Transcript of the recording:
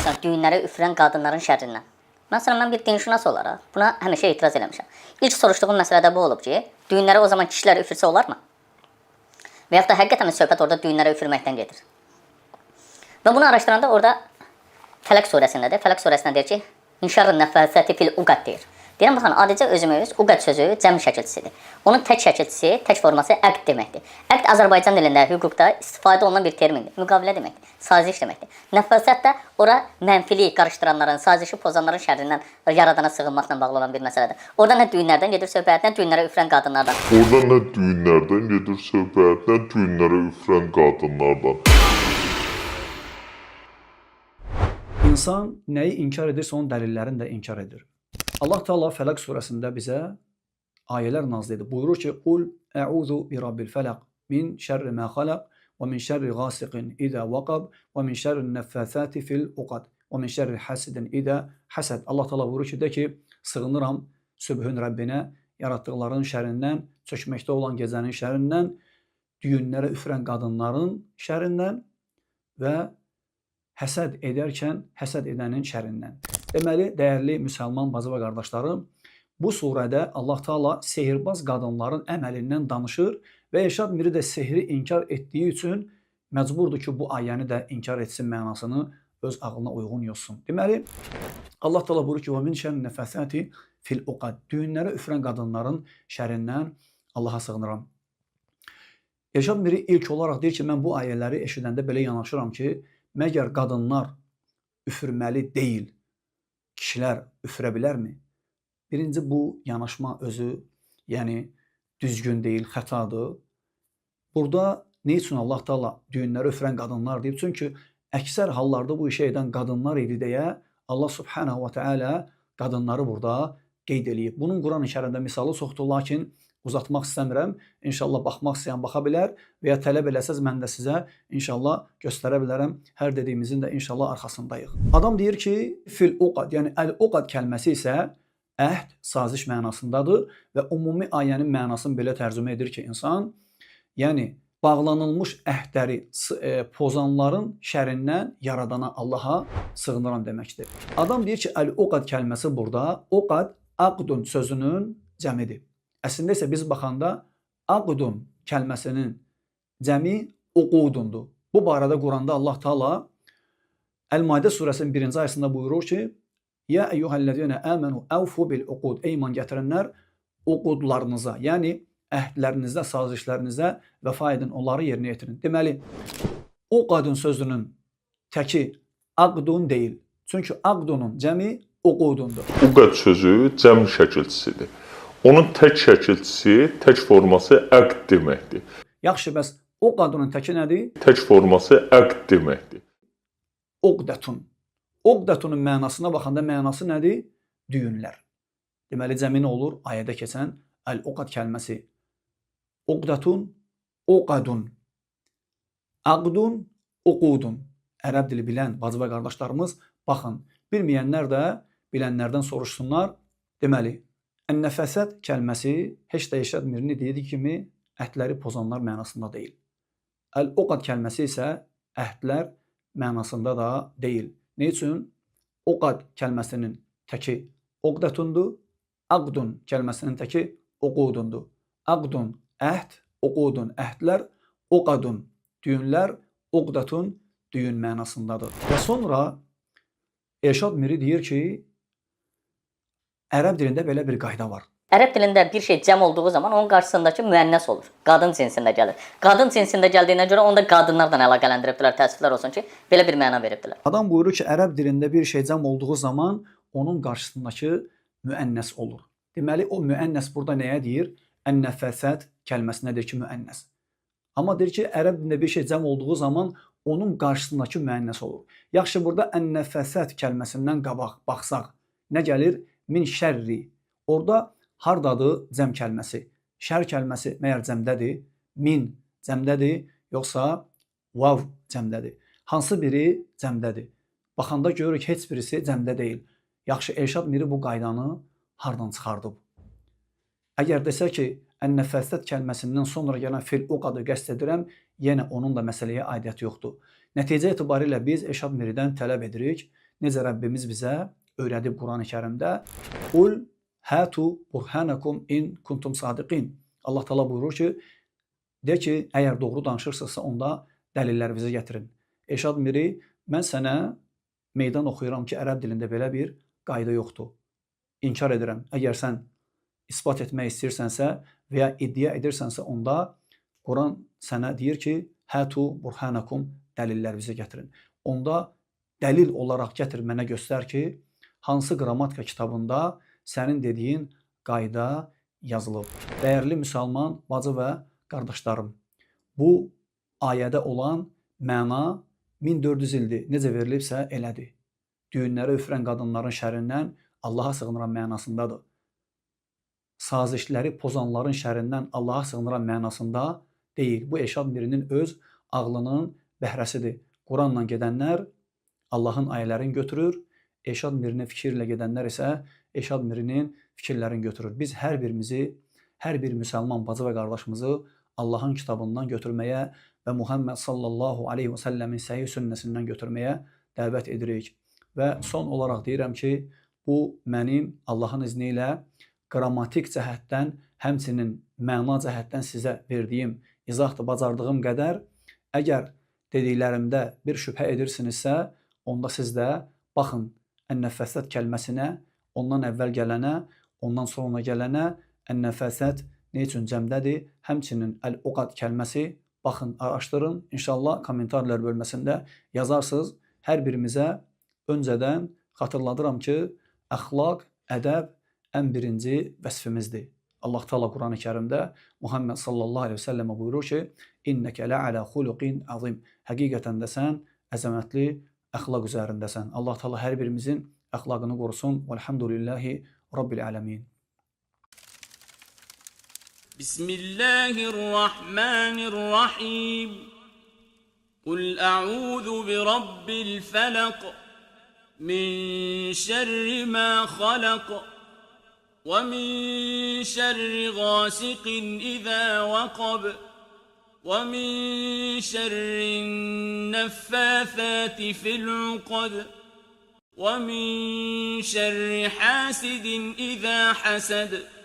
Məsələn, düyünlərə üfürən qadınların şərrindən. Məsələn, mən bir dinşünas olaraq buna həmişə etiraz eləmişəm. İlk soruşduğum məsələdə bu olub ki, düyünlərə o zaman kişilər üfürsə olarmı? Və yaxud da həqiqətən söhbət orada düyünlərə üfürməkdən gedir. Və bunu araşdıranda orada Fələq surəsindədir. Fələq surəsində deyir ki, "Min şərrin nəffəsəti fil uqad" deyir. Deyirəm, baxın, adicə özümüz uqad sözü cəm şəkilçisidir. Onun tək şəkilçisi, tək forması əqd deməkdir. Əqd Azərbaycan dilində, hüquqda istifadə olunan bir termindir. Müqavilə deməkdir, saziş deməkdir. Nəffəsət də ora mənfiliyi qarışdıranların, sazişi pozanların şərrindən yaradana sığınmaqla bağlı olan bir məsələdir. Orada nə düyünlərdən gedir söhbət, nə düyünlərə üfürən qadınlardan. Orada nə düyünlərdən gedir söhbət, nə düyünlərə üfürən qadınlardan. İnsan nəyi inkar edirsə, onun dəlillərini də inkar edir. Allah Teala Fələq surəsində bizə ayələr nazil edir. Buyurur ki: "Qul əuzu bi rabbil fələq min şerri ma xalaq və min şerri qasiqin iza vaqab və min şerrin nəffəsati fil uqad və min şerri hasidin iza hasad." Allah Teala buyurur ki, de ki, sığınıram sübhün Rəbbinə, yaratdıqların şərrindən, çökməkdə olan gecənin şərrindən, düyünlərə üfürən qadınların şərrindən və həsəd edərkən həsəd edənin şərrindən. Deməli, dəyərli müsəlman bacı və qardaşlarım, bu surədə Allah Teala sehirbaz qadınların əməlindən danışır və Elşad Miri də sehri inkar etdiyi üçün məcburdur ki, bu ayəni də inkar etsin, mənasını öz ağlına uyğun yozsun. Deməli, Allah Teala buyurur ki, "Və min şerrin nəffəsati fil uqad." Düyünlərə üfürən qadınların şərrindən Allaha sığınıram. Elşad Miri ilk olaraq deyir ki, mən bu ayələri eşidəndə belə yanaşıram ki, məgər qadınlar üfürməli deyil, kişilər üfürə bilərmi? Birinci, bu yanaşma özü, yəni düzgün deyil, xətadır. Burada nə üçün Allah Teala düyünləri üfürən qadınlar deyib? Çünki əksər hallarda bu işi edən qadınlar idi deyə Allah Subhanahu və Teala qadınları burada qeyd eləyib. Bunun Quran-ı Kərimdə misalı çoxdur, lakin uzatmaq istəmirəm. İnşallah baxmaq istəyən baxa bilər və ya tələb eləsəz mən də sizə inşallah göstərə bilərəm. Hər dediyimizin də inşallah arxasındayıq. Adam deyir ki, fil uqad, yəni əl-uqad kəlməsi isə əhd, saziş mənasındadır və ümumi ayənin mənasını belə tərcümə edir ki, insan, yəni bağlanılmış əhdləri pozanların şərindən yaradana Allaha sığınıram deməkdir. Adam deyir ki, əl-uqad kəlməsi burada, uqad, aqdun sözünün cəmidir. Əslində isə biz baxanda aqdun kəlməsinin cəmi uqudundur. Bu barədə Quranda Allah Teala Əl-Maidə surəsinin 1-ci ayəsində buyurur ki, "Ya eyyuhellezine amenu awfu bil uqud." Ey iman gətirənlər, uqudlarınıza, yəni əhdlərinizdə, sazişlərinizə vəfa edin, onları yerinə yetirin. Deməli, uqadun sözünün təki aqdun deyil. Çünki aqdunun cəmi uqudundur. Uqad sözü cəm şəkilçisidir. Onun tək şəkilçisi, tək forması əqd deməkdir. Yaxşı, bəs uqadunun təki nədir? Tək forması əqd deməkdir. Uqdatun. Uqdatunun mənasına baxanda mənası nədir? Düyünlər. Deməli, cəmi nə olur? Ayədə keçən əl-uqad kəlməsi. Uqdatun, uqadun. Aqdun, uqudun. Ərəb dili bilən bacı və qardaşlarımız, baxın, bilməyənlər də bilənlərdən soruşsunlar. Deməli, ən-nəfəsət kəlməsi heç də Elşad Mirini dediyi kimi əhdləri pozanlar mənasında deyil. Əl-uqad kəlməsi isə əhdlər mənasında da deyil. Ne üçün? Uqad kəlməsinin təki uqdatundur, aqdun kəlməsinin təki uqudundur. Aqdun əhd, uqudun əhdlər, uqadun düyünlər, uqdatun düyün mənasındadır. Və sonra Elşad Miri deyir ki, Ərəb dilində belə bir qayda var. Ərəb dilində bir şey cəm olduğu zaman onun qarşısındakı müənnəs olur. Qadın cinsində gəlir. Qadın cinsində gəldiyinə görə onu da qadınlarla əlaqələndiribdilər, təəssüflər olsun ki, belə bir məna veribdilər. Adam buyurur ki, ərəb dilində bir şey cəm olduğu zaman onun qarşısındakı müənnəs olur. Deməli, o müənnəs burada nəyə deyir? Ən-nəfəsət kəlməsinədir ki, müənnəs. Amma deyir ki, ərəb dilində bir şey cəm olduğu zaman onun qarşısındakı müənnəs olur. Yaxşı, burada ən-nəfəsət kəlməsindən qabaq baxsaq, nə gəlir? Min şərri. Orada hardadır cəm kəlməsi? Şər kəlməsi məyər cəmdədir? Min cəmdədir, yoxsa vav cəmdədir? Hansı biri cəmdədir? Baxanda görürük, heç birisi cəmdə deyil. Yaxşı, Elşad Miri bu qaydanı hardan çıxardıb? Əgər desə ki, ən-nəfəsət kəlməsindən sonra gələn fil uqadı qəsd edirəm, yenə onun da məsələyə aidiyyəti yoxdur. Nəticə etibarilə biz Elşad Miridən tələb edirik. necə Rəbbimiz bizə öyrədib Qurani Kərimdə "Qul hatu burhanakum in kuntum sadiqin." Allah Taala buyurur ki, de ki, əgər doğru danışırsınızsa onda dəlillərinizi gətirin. Eşad Miri, mən sənə meydan oxuyuram ki, ərəb dilində belə bir qayda yoxdur. İnkar edirəm. Əgər sən isbat etmək istəyirsənsə və ya iddia edirsənsə, onda Quran sənə deyir ki, "Hatu burhanakum", dəlillərinizi gətirin. Onda dəlil olaraq gətir, mənə göstər ki, hansı qrammatika kitabında sənin dediyin qayda yazılıb. Dəyərli müsəlman bacı və qardaşlarım, bu ayədə olan məna 1400 ildir necə verilibsə elədir. Düyünləri üfürən qadınların şərindən Allaha sığınıram mənasındadır. Sazişləri pozanların şərindən Allaha sığınıram mənasında deyil. Bu Eşad Mirinin öz ağlının bəhrəsidir. Quranla gedənlər Allahın ayələrini götürür, Eşad Mirinin fikirlə gedənlər isə Eşad Mirinin fikirlərini götürür. Biz hər birimizi, hər bir müsəlman bacı və qardaşımızı Allahın kitabından götürməyə və Muhammed sallallahu aleyhi və səlləmin səhih sünnəsindən götürməyə dəvət edirik. Və son olaraq deyirəm ki, bu mənim Allahın izni ilə qrammatik cəhətdən, həmçinin məna cəhətdən sizə verdiyim izahdır, bacardığım qədər. Əgər dediklərimdə bir şübhə edirsinizsə, onda siz də baxın ən-nəfəsət kəlməsinə, ondan əvvəl gələnə, ondan sonra gələnə ən-nəfəsət nə üçün cəmdədir? Həmçinin əl-uqad kəlməsi, baxın, araşdırın. İnşallah kommentarlar bölməsində yazarsınız. Hər birimizə öncədən xatırladıram ki, əxlaq, ədəb ən birinci vəsfimizdir. Allah Taala Qurani Kərimdə Muhammed sallallahu aleyhi və səlləmə buyurur ki, "İnnəkə lə'alə xuluqin azim." Həqiqətən də sən əzəmətli əxlaq üzərindəsən. Allah Taala hər birimizin əxlaqını qorusun. Velhamdülillahi Rabbil ələmin. Bismillahirrahmanirrahim. Qul a'udhu bi rabbil falaq min şerri ma xalaq və min şerri ghasiqin izə vaqab və min şerrin nəffəthəti fil uqad və min şerri hasidin izə hasad.